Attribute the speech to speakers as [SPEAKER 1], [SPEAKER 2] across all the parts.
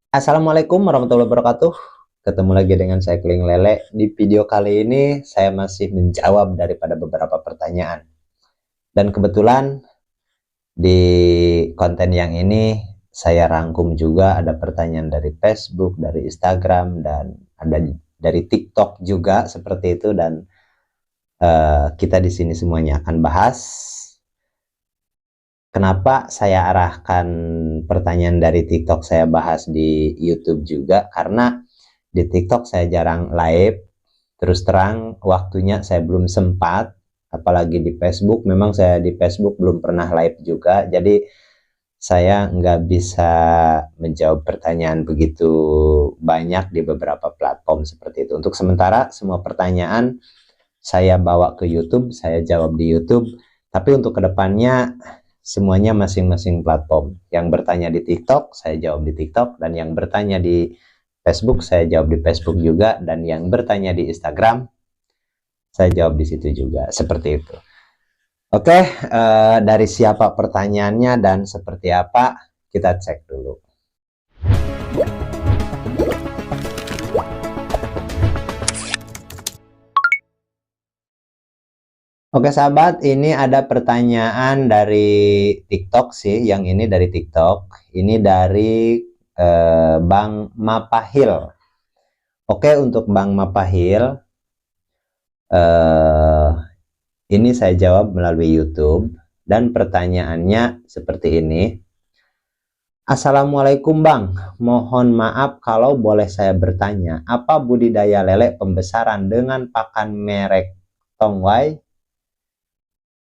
[SPEAKER 1] Assalamualaikum warahmatullahi wabarakatuh. Ketemu lagi dengan saya Kling Lele. Di video kali ini saya masih menjawab daripada beberapa pertanyaan. Dan kebetulan di konten yang ini saya rangkum juga ada pertanyaan dari Facebook, dari Instagram, dan ada dari TikTok juga seperti itu. Dan kita di sini semuanya akan bahas. Kenapa saya arahkan pertanyaan dari TikTok saya bahas di YouTube juga? Karena di TikTok saya jarang live, terus terang waktunya saya belum sempat, apalagi di Facebook. Memang saya di Facebook belum pernah live juga, jadi saya nggak bisa menjawab pertanyaan begitu banyak di beberapa platform seperti itu. Untuk sementara semua pertanyaan saya bawa ke YouTube, saya jawab di YouTube, tapi untuk kedepannya semuanya masing-masing platform. Yang bertanya di TikTok, saya jawab di TikTok, dan yang bertanya di Facebook, saya jawab di Facebook juga, dan yang bertanya di Instagram, saya jawab di situ juga. Seperti itu. Oke, dari siapa pertanyaannya dan seperti apa, kita cek dulu. Oke sahabat, ini ada pertanyaan dari TikTok sih, yang ini dari TikTok. Ini dari Bang Mapahil. Oke, untuk Bang Mapahil, ini saya jawab melalui YouTube, dan pertanyaannya seperti ini. Assalamualaikum Bang, mohon maaf kalau boleh saya bertanya, apa budidaya lele pembesaran dengan pakan merek Tongwai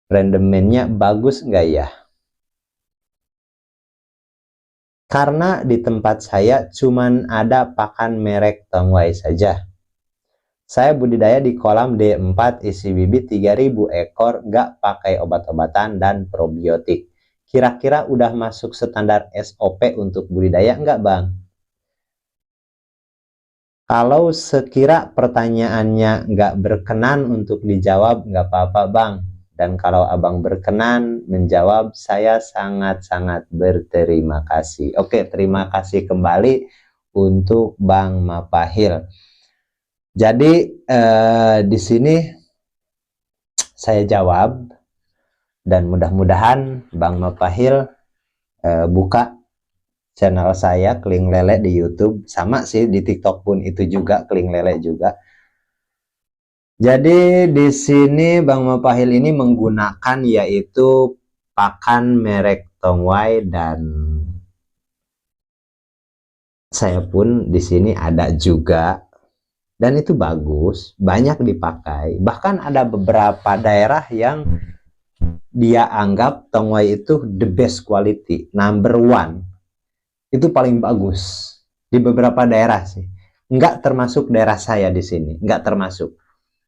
[SPEAKER 1] rendemennya bagus nggak ya? Karena di tempat saya cuman ada pakan merek Tongwai saja. Saya budidaya di kolam D4 isi bibit 3000 ekor, nggak pakai obat-obatan dan probiotik. Kira-kira udah masuk standar SOP untuk budidaya nggak Bang? Kalau sekira pertanyaannya nggak berkenan untuk dijawab, nggak apa-apa Bang. Dan kalau Abang berkenan menjawab, saya sangat-sangat berterima kasih. Oke, terima kasih kembali untuk Bang Mapahil. Jadi di sini saya jawab, dan mudah-mudahan Bang Mapahil buka channel saya Kling Lele di YouTube, sama sih di TikTok pun itu juga Kling Lele juga. Jadi di sini Bang Mapahil ini menggunakan yaitu pakan merek Tongwai, dan saya pun di sini ada juga, dan itu bagus, banyak dipakai. Bahkan ada beberapa daerah yang dia anggap Tongwai itu the best quality, number one. Itu paling bagus di beberapa daerah sih. Enggak termasuk daerah saya di sini, enggak termasuk.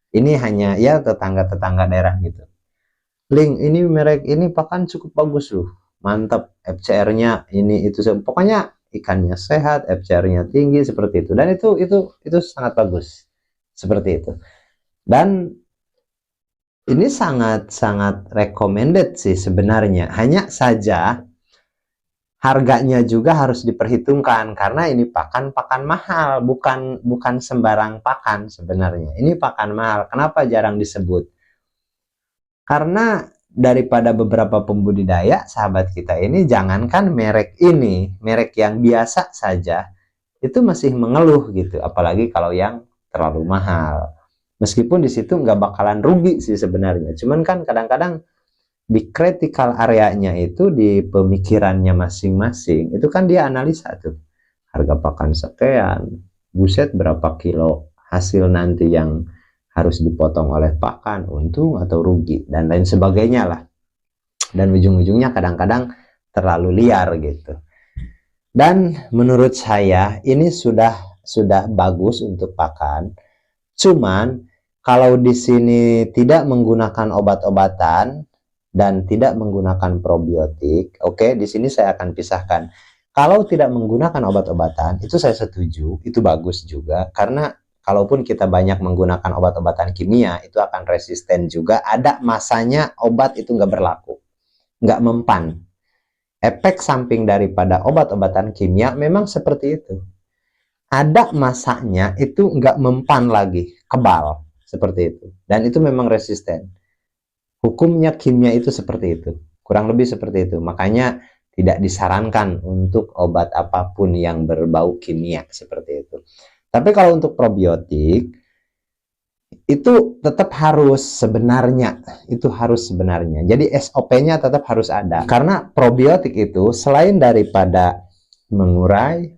[SPEAKER 1] Ini hanya ya tetangga-tetangga daerah gitu. Link, ini merek ini pakan cukup bagus loh. Mantap, FCR-nya ini itu pokoknya ikannya sehat, FCR-nya tinggi seperti itu. Dan itu sangat bagus. Seperti itu. Dan ini sangat-sangat recommended sih sebenarnya. Hanya saja harganya juga harus diperhitungkan, karena ini pakan mahal, bukan sembarang pakan sebenarnya. Ini pakan mahal. Kenapa jarang disebut? Karena daripada beberapa pembudidaya sahabat kita ini, jangankan merek ini, merek yang biasa saja itu masih mengeluh gitu, apalagi kalau yang terlalu mahal. Meskipun di situ nggak bakalan rugi sih sebenarnya, cuman kan kadang-kadang di critical areanya itu, di pemikirannya masing-masing itu kan dia analisa tuh, harga pakan sekian, buset berapa kilo hasil nanti yang harus dipotong oleh pakan, untung atau rugi, dan lain sebagainya lah. Dan ujung-ujungnya kadang-kadang terlalu liar gitu. Dan menurut saya ini sudah bagus untuk pakan. Cuman kalau di sini tidak menggunakan obat-obatan dan tidak menggunakan probiotik, oke, di sini saya akan pisahkan. Kalau tidak menggunakan obat-obatan, itu saya setuju, itu bagus juga, karena kalaupun kita banyak menggunakan obat-obatan kimia, itu akan resisten juga. Ada masanya obat itu nggak berlaku, nggak mempan. efek samping daripada obat-obatan kimia memang seperti itu. Ada masanya itu nggak mempan lagi, kebal, seperti itu. Dan itu memang resisten. Hukumnya kimia itu seperti itu. Kurang lebih seperti itu. Makanya tidak disarankan untuk obat apapun yang berbau kimia, seperti itu. Tapi kalau untuk probiotik, itu tetap harus sebenarnya. Itu harus sebenarnya. Jadi SOP-nya tetap harus ada. Karena probiotik itu selain daripada mengurai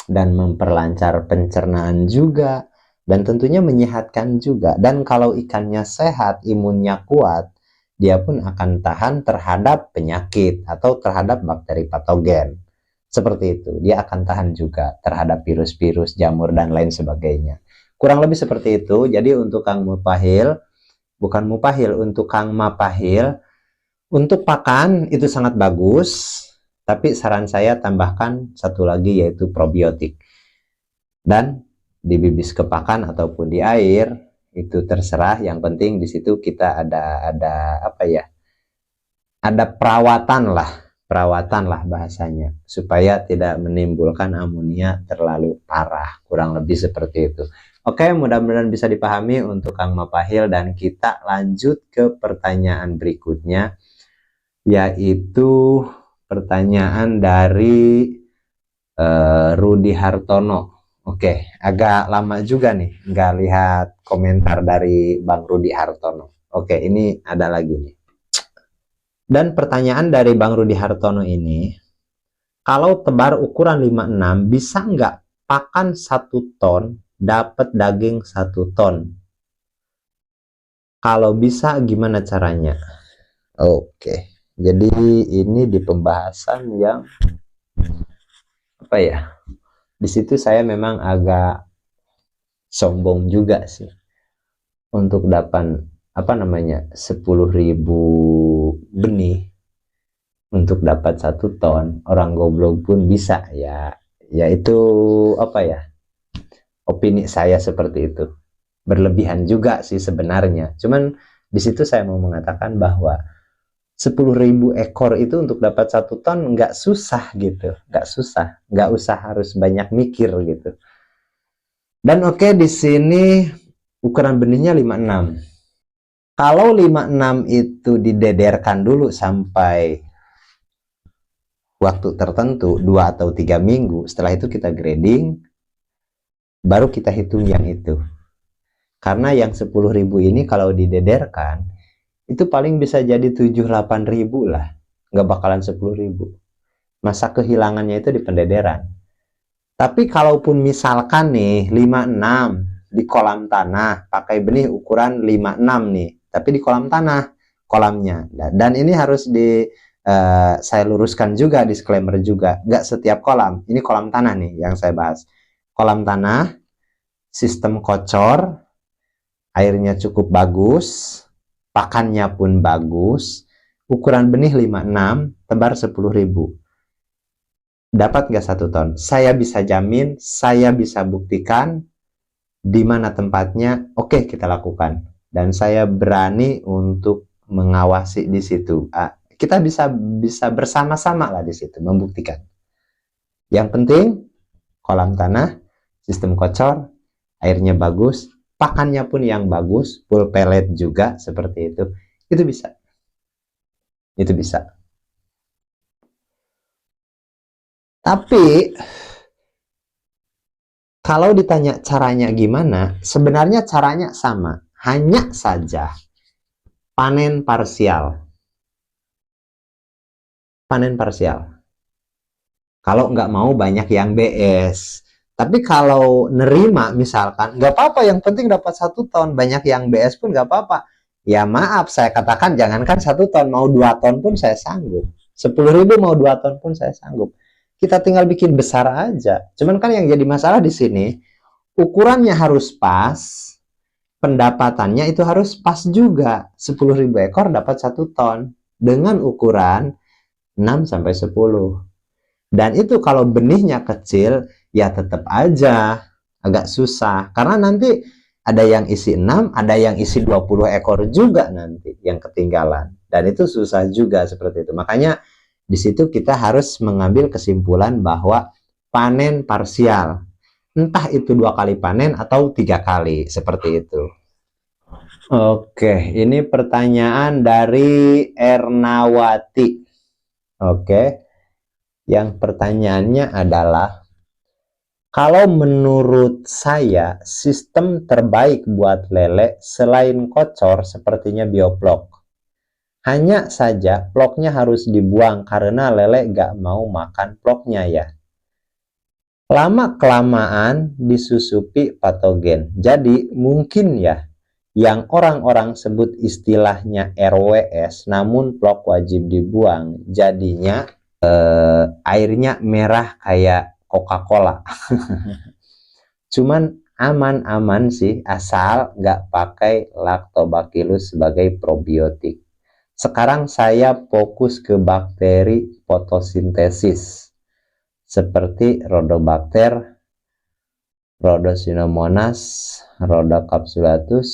[SPEAKER 1] dan memperlancar pencernaan juga, dan tentunya menyehatkan juga. Dan kalau ikannya sehat, imunnya kuat, dia pun akan tahan terhadap penyakit atau terhadap bakteri patogen. Seperti itu, dia akan tahan juga terhadap virus-virus, jamur, dan lain sebagainya. Kurang lebih seperti itu. Jadi untuk Kang Mupahil, bukan Mupahil, untuk Kang Mapahil, untuk pakan itu sangat bagus, tapi saran saya tambahkan satu lagi, yaitu probiotik. Dan dibibis ke pakan ataupun di air, itu terserah. Yang penting di situ kita ada apa ya? Ada perawatan lah bahasanya, supaya tidak menimbulkan amonia terlalu parah. Kurang lebih seperti itu. Oke, mudah-mudahan bisa dipahami untuk Kang Mapahil, dan kita lanjut ke pertanyaan berikutnya, yaitu pertanyaan dari Rudi Hartono. Oke, agak lama juga nih nggak lihat komentar dari Bang Rudi Hartono. Oke, ini ada lagi nih. Dan pertanyaan dari Bang Rudi Hartono ini, kalau tebar ukuran 56, bisa nggak pakan 1 ton dapat daging 1 ton? Kalau bisa, gimana caranya? Oke, jadi ini di pembahasan yang apa ya? Di situ saya memang agak sombong juga sih untuk dapat apa namanya 10.000 benih untuk dapat 1 ton. Orang goblok pun bisa ya. Ya itu apa ya? Opini saya seperti itu. Berlebihan juga sih sebenarnya. Cuman di situ saya mau mengatakan bahwa 10.000 ekor itu untuk dapat 1 ton nggak susah gitu, nggak susah, nggak usah harus banyak mikir gitu. Dan oke, di sini ukuran benihnya 56. Kalau 56 itu didederkan dulu sampai waktu tertentu, 2 atau 3 minggu, setelah itu kita grading, baru kita hitung yang itu. Karena yang 10.000 ini kalau didederkan, itu paling bisa jadi 7-8 ribu lah, nggak bakalan 10.000. Masa kehilangannya itu di pendederan. Tapi kalaupun misalkan nih 56 di kolam tanah, pakai benih ukuran 56 nih, tapi di kolam tanah kolamnya. Dan ini harus saya luruskan juga, disclaimer juga, nggak setiap kolam. Ini kolam tanah nih yang saya bahas. Kolam tanah, sistem kocor, airnya cukup bagus, pakannya pun bagus, ukuran benih 56, tebar 10.000. Dapat nggak 1 ton? Saya bisa jamin, saya bisa buktikan di mana tempatnya. Oke, kita lakukan. Dan saya berani untuk mengawasi di situ. Kita bisa bersama-sama lah di situ membuktikan. Yang penting kolam tanah, sistem kocor, airnya bagus, pakannya pun yang bagus, full pellet juga seperti itu bisa. Itu bisa. Tapi kalau ditanya caranya gimana, sebenarnya caranya sama, hanya saja panen parsial. Panen parsial. Kalau nggak mau banyak yang BS. Tapi kalau nerima misalkan, nggak apa-apa, yang penting dapat 1 ton. Banyak yang BS pun nggak apa-apa. Ya maaf, saya katakan jangankan 1 ton, mau 2 ton pun saya sanggup. 10.000 mau 2 ton pun saya sanggup. Kita tinggal bikin besar aja. Cuman kan yang jadi masalah di sini, ukurannya harus pas, pendapatannya itu harus pas juga. 10.000 ekor dapat 1 ton dengan ukuran 6-10. Dan itu kalau benihnya kecil, ya tetap aja agak susah. Karena nanti ada yang isi 6, ada yang isi 20 ekor juga nanti yang ketinggalan. Dan itu susah juga seperti itu. Makanya Di situ kita harus mengambil kesimpulan bahwa panen parsial, entah itu 2 kali panen atau 3 kali, seperti itu. Oke, ini pertanyaan dari Ernawati. Oke, yang pertanyaannya adalah, kalau menurut saya sistem terbaik buat lele selain kocor sepertinya bioplok. Hanya saja ploknya harus dibuang karena lele gak mau makan ploknya ya. Lama-kelamaan disusupi patogen. Jadi mungkin ya yang orang-orang sebut istilahnya RWS, namun plok wajib dibuang. Jadinya airnya merah kayak Coca-Cola. Cuman aman-aman sih asal gak pakai Lactobacillus sebagai probiotik. Sekarang saya fokus ke bakteri fotosintesis seperti Rhodobacter, Rhodocinomonas, Rhodocapsulatus,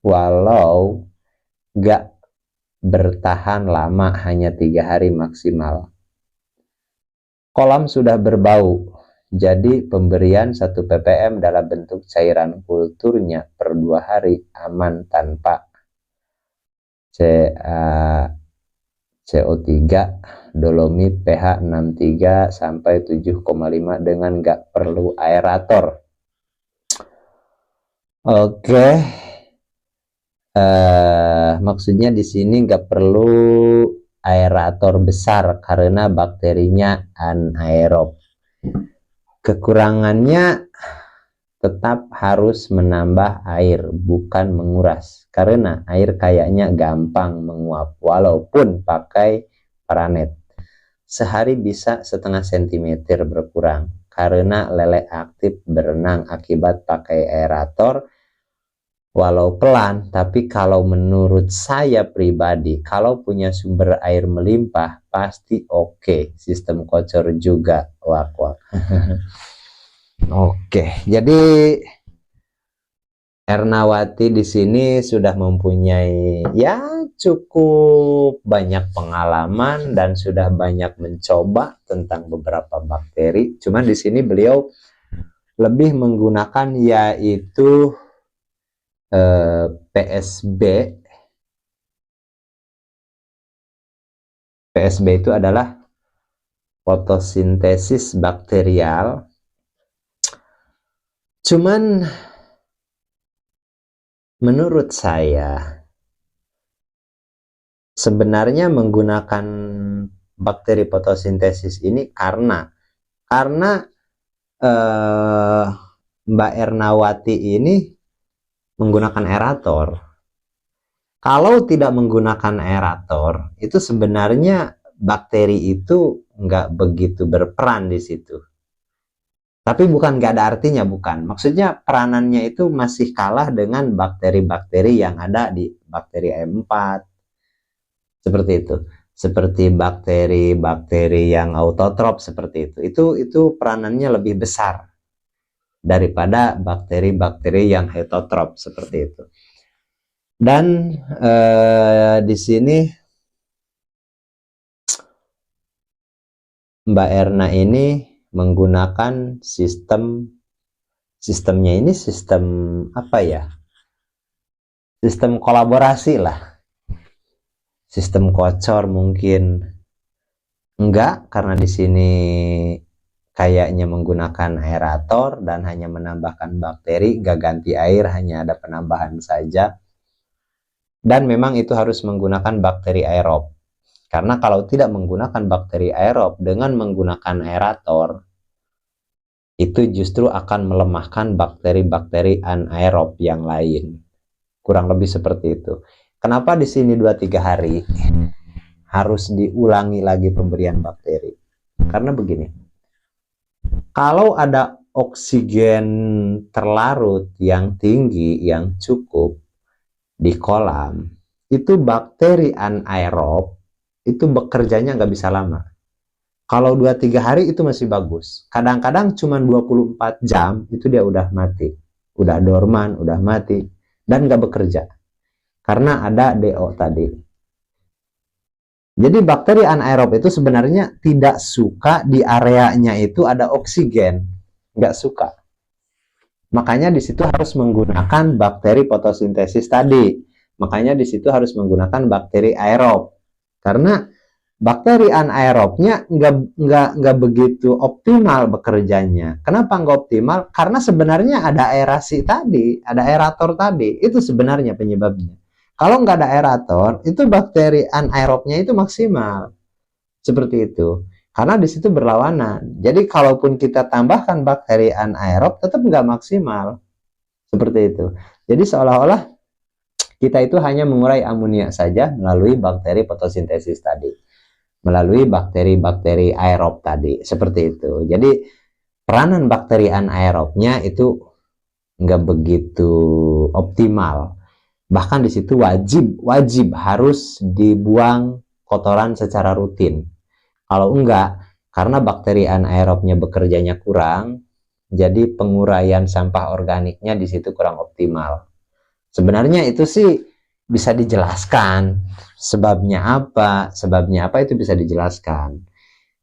[SPEAKER 1] walau gak bertahan lama, hanya 3 hari maksimal. Kolam sudah berbau, jadi pemberian 1 ppm dalam bentuk cairan kulturnya per 2 hari aman tanpa CO3, dolomit pH 63 sampai 7,5 dengan nggak perlu aerator. Oke, maksudnya di sini nggak perlu aerator besar karena bakterinya anaerob. Kekurangannya tetap harus menambah air, bukan menguras, karena air kayaknya gampang menguap walaupun pakai paranet. Sehari bisa setengah sentimeter berkurang karena lele aktif berenang akibat pakai aerator, walau pelan. Tapi kalau menurut saya pribadi, kalau punya sumber air melimpah pasti oke. Sistem kocor juga, wak-wak. Oke, jadi Ernawati di sini sudah mempunyai ya cukup banyak pengalaman dan sudah banyak mencoba tentang beberapa bakteri. Cuman di sini beliau lebih menggunakan yaitu PSB. PSB itu adalah fotosintesis bakterial. Cuman menurut saya sebenarnya menggunakan bakteri fotosintesis ini karena Mbak Ernawati ini menggunakan aerator. Kalau tidak menggunakan aerator, itu sebenarnya bakteri itu nggak begitu berperan di situ. Tapi bukan nggak ada artinya, bukan. Maksudnya peranannya itu masih kalah dengan bakteri-bakteri yang ada di bakteri M4. Seperti itu. Seperti bakteri-bakteri yang autotrop seperti itu. Itu peranannya lebih besar daripada bakteri-bakteri yang heterotrop seperti itu. Dan di sini Mbak Erna ini menggunakan sistemnya ini sistem apa ya? Sistem kolaborasi lah. Sistem kocor mungkin enggak, karena di sini kayaknya menggunakan aerator dan hanya menambahkan bakteri, enggak ganti air, hanya ada penambahan saja. Dan memang itu harus menggunakan bakteri aerob. Karena kalau tidak menggunakan bakteri aerob dengan menggunakan aerator, itu justru akan melemahkan bakteri-bakteri anaerob yang lain. Kurang lebih seperti itu. Kenapa di sini 2-3 hari harus diulangi lagi pemberian bakteri? Karena begini. Kalau ada oksigen terlarut yang tinggi, yang cukup di kolam, itu bakteri anaerob itu bekerjanya nggak bisa lama. Kalau 2-3 hari itu masih bagus. Kadang-kadang cuma 24 jam itu dia udah mati. Udah dorman, udah mati. Dan nggak bekerja. Karena ada DO tadi. Jadi bakteri anaerob itu sebenarnya tidak suka di areanya itu ada oksigen, nggak suka. Makanya di situ harus menggunakan bakteri fotosintesis tadi. Makanya di situ harus menggunakan bakteri aerob. Karena bakteri anaerobnya nggak begitu optimal bekerjanya. Kenapa nggak optimal? Karena sebenarnya ada aerasi tadi, ada aerator tadi. Itu sebenarnya penyebabnya. Kalau nggak ada aerator, itu bakteri anaerobnya itu maksimal. Seperti itu. Karena di situ berlawanan. Jadi kalaupun kita tambahkan bakteri anaerob, tetap nggak maksimal. Seperti itu. Jadi seolah-olah kita itu hanya mengurai amonia saja melalui bakteri fotosintesis tadi. Melalui bakteri-bakteri aerob tadi. Seperti itu. Jadi peranan bakteri anaerobnya itu nggak begitu optimal. Bahkan di situ wajib harus dibuang kotoran secara rutin. Kalau enggak, karena bakteri anaerobnya bekerjanya kurang, jadi penguraian sampah organiknya di situ kurang optimal. Sebenarnya itu sih bisa dijelaskan. Sebabnya apa? Sebabnya apa itu bisa dijelaskan.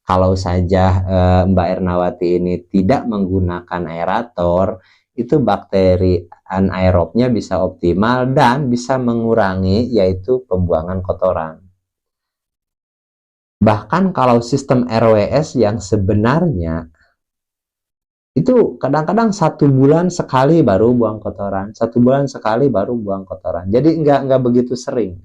[SPEAKER 1] Kalau saja Mbak Ernawati ini tidak menggunakan aerator, itu bakteri anaerobnya bisa optimal dan bisa mengurangi yaitu pembuangan kotoran. Bahkan kalau sistem RWS yang sebenarnya itu kadang-kadang 1 bulan sekali baru buang kotoran, 1 bulan sekali baru buang kotoran. Jadi nggak begitu sering,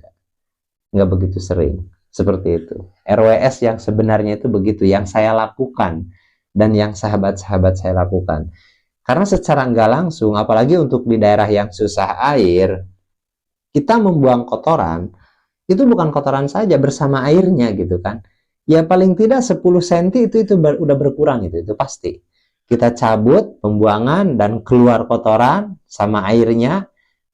[SPEAKER 1] nggak begitu sering seperti itu. RWS yang sebenarnya itu begitu, yang saya lakukan dan yang sahabat-sahabat saya lakukan. Karena secara nggak langsung, apalagi untuk di daerah yang susah air, kita membuang kotoran itu bukan kotoran saja, bersama airnya gitu kan. Ya paling tidak 10 cm itu udah berkurang itu pasti. Kita cabut pembuangan dan keluar kotoran sama airnya.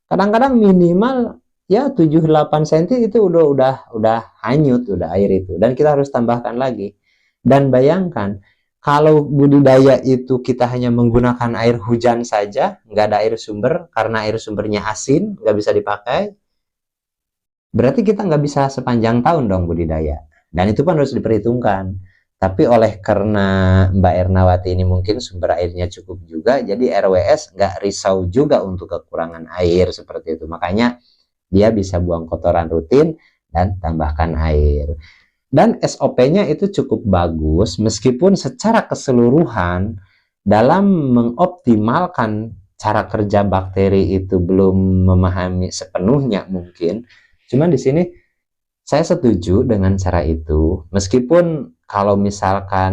[SPEAKER 1] Kadang-kadang minimal ya 7-8 cm itu udah hanyut udah air itu, dan kita harus tambahkan lagi. Dan bayangkan kalau budidaya itu kita hanya menggunakan air hujan saja, nggak ada air sumber karena air sumbernya asin, nggak bisa dipakai, berarti kita nggak bisa sepanjang tahun dong budidaya. Dan itu pun harus diperhitungkan. Tapi oleh karena Mbak Ernawati ini mungkin sumber airnya cukup juga, jadi RWS nggak risau juga untuk kekurangan air seperti itu. Makanya dia bisa buang kotoran rutin dan tambahkan air. Dan SOP-nya itu cukup bagus, meskipun secara keseluruhan dalam mengoptimalkan cara kerja bakteri itu belum memahami sepenuhnya mungkin. Cuman di sini saya setuju dengan cara itu, meskipun kalau misalkan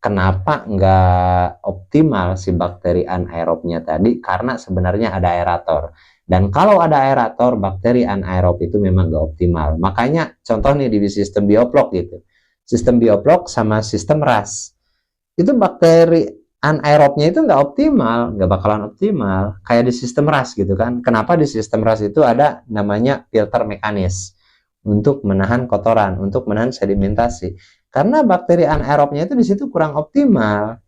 [SPEAKER 1] kenapa nggak optimal si bakteri anaerobnya tadi, karena sebenarnya ada aerator. Dan kalau ada aerator, bakteri anaerob itu memang nggak optimal. Makanya contoh nih di sistem bioplok gitu. Sistem bioplok sama sistem RAS. Itu bakteri anaerobnya itu nggak optimal, nggak bakalan optimal. Kayak di sistem RAS gitu kan. Kenapa di sistem RAS itu ada namanya filter mekanis untuk menahan kotoran, untuk menahan sedimentasi. Karena bakteri anaerobnya itu di situ kurang optimal.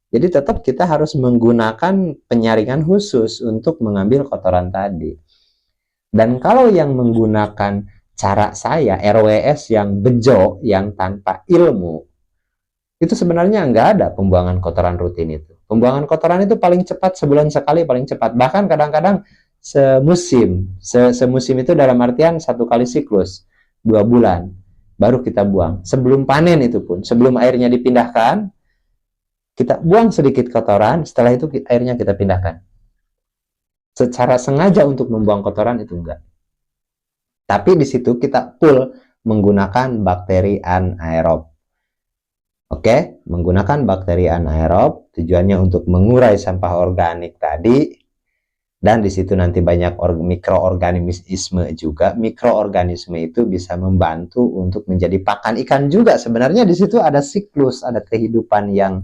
[SPEAKER 1] Jadi tetap kita harus menggunakan penyaringan khusus untuk mengambil kotoran tadi. Dan kalau yang menggunakan cara saya, RWS yang bejo, yang tanpa ilmu, itu sebenarnya nggak ada pembuangan kotoran rutin itu. Pembuangan kotoran itu paling cepat sebulan sekali, paling cepat. Bahkan kadang-kadang semusim. Semusim itu dalam artian 1 kali siklus, 2 bulan baru kita buang. Sebelum panen itu pun, sebelum airnya dipindahkan, kita buang sedikit kotoran, setelah itu airnya kita pindahkan. Secara sengaja untuk membuang kotoran itu enggak. Tapi di situ kita full menggunakan bakteri anaerob. Oke, menggunakan bakteri anaerob tujuannya untuk mengurai sampah organik tadi. Dan di situ nanti banyak mikroorganisme juga. Mikroorganisme itu bisa membantu untuk menjadi pakan ikan juga. Sebenarnya di situ ada siklus, ada kehidupan yang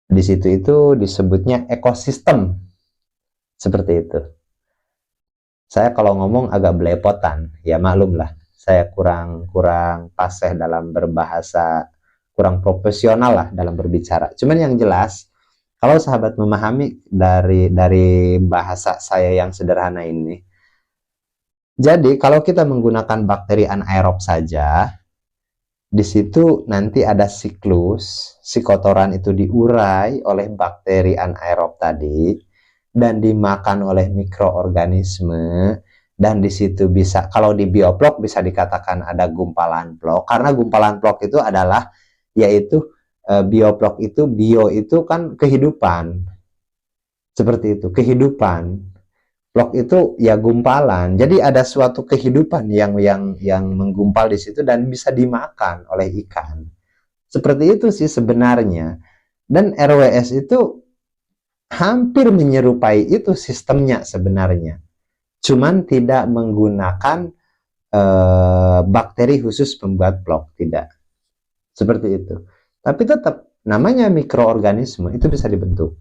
[SPEAKER 1] di situ itu disebutnya ekosistem. Seperti itu. Saya kalau ngomong agak belepotan, ya maklumlah. Saya kurang fasih dalam berbahasa, kurang profesional lah dalam berbicara. Cuman yang jelas, kalau sahabat memahami dari bahasa saya yang sederhana ini, jadi kalau kita menggunakan bakteri anaerob saja, Di situ nanti ada siklus, si kotoran itu diurai oleh bakteri anaerob tadi dan dimakan oleh mikroorganisme, dan di situ bisa, kalau di bioplok bisa dikatakan ada gumpalan plok, karena gumpalan plok itu adalah yaitu bioplok itu, bio itu kan kehidupan, seperti itu, kehidupan. Plok itu ya gumpalan. Jadi ada suatu kehidupan yang menggumpal di situ dan bisa dimakan oleh ikan. Seperti itu sih sebenarnya. Dan RWS itu hampir menyerupai itu sistemnya sebenarnya. Cuman tidak menggunakan bakteri khusus pembuat plok, tidak. Seperti itu. Tapi tetap namanya mikroorganisme itu bisa dibentuk.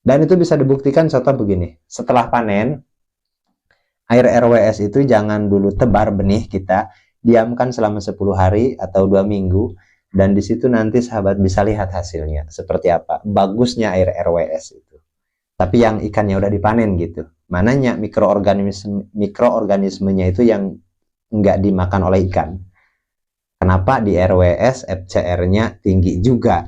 [SPEAKER 1] Dan itu bisa dibuktikan contoh begini. Setelah panen, air RWS itu jangan dulu tebar benih kita, diamkan selama 10 hari atau 2 minggu, dan di situ nanti sahabat bisa lihat hasilnya seperti apa bagusnya air RWS itu. Tapi yang ikannya udah dipanen gitu, mananya mikroorganismenya itu yang nggak dimakan oleh ikan. Kenapa di RWS FCR-nya tinggi juga?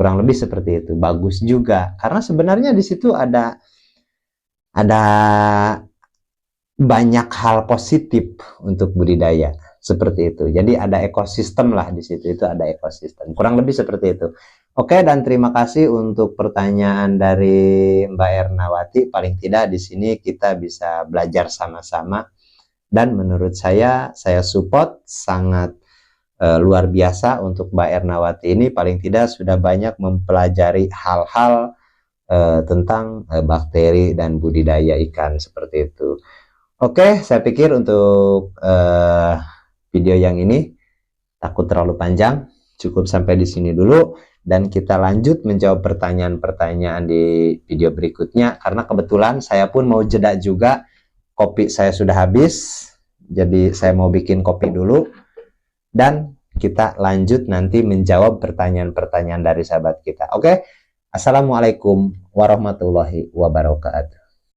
[SPEAKER 1] Kurang lebih seperti itu, bagus juga. Karena sebenarnya di situ ada banyak hal positif untuk budidaya seperti itu. Jadi ada ekosistem lah di situ, itu ada ekosistem. Kurang lebih seperti itu. Oke, dan terima kasih untuk pertanyaan dari Mbak Ernawati. Paling tidak di sini kita bisa belajar sama-sama. Dan menurut saya support sangat luar biasa untuk Mbak Ernawati ini. Paling tidak sudah banyak mempelajari hal-hal tentang bakteri dan budidaya ikan seperti itu. Oke, saya pikir untuk video yang ini takut terlalu panjang, cukup sampai di sini dulu, dan kita lanjut menjawab pertanyaan-pertanyaan di video berikutnya. Karena kebetulan saya pun mau jeda juga, kopi saya sudah habis, jadi saya mau bikin kopi dulu, dan kita lanjut nanti menjawab pertanyaan-pertanyaan dari sahabat kita. Oke, Assalamualaikum warahmatullahi wabarakatuh.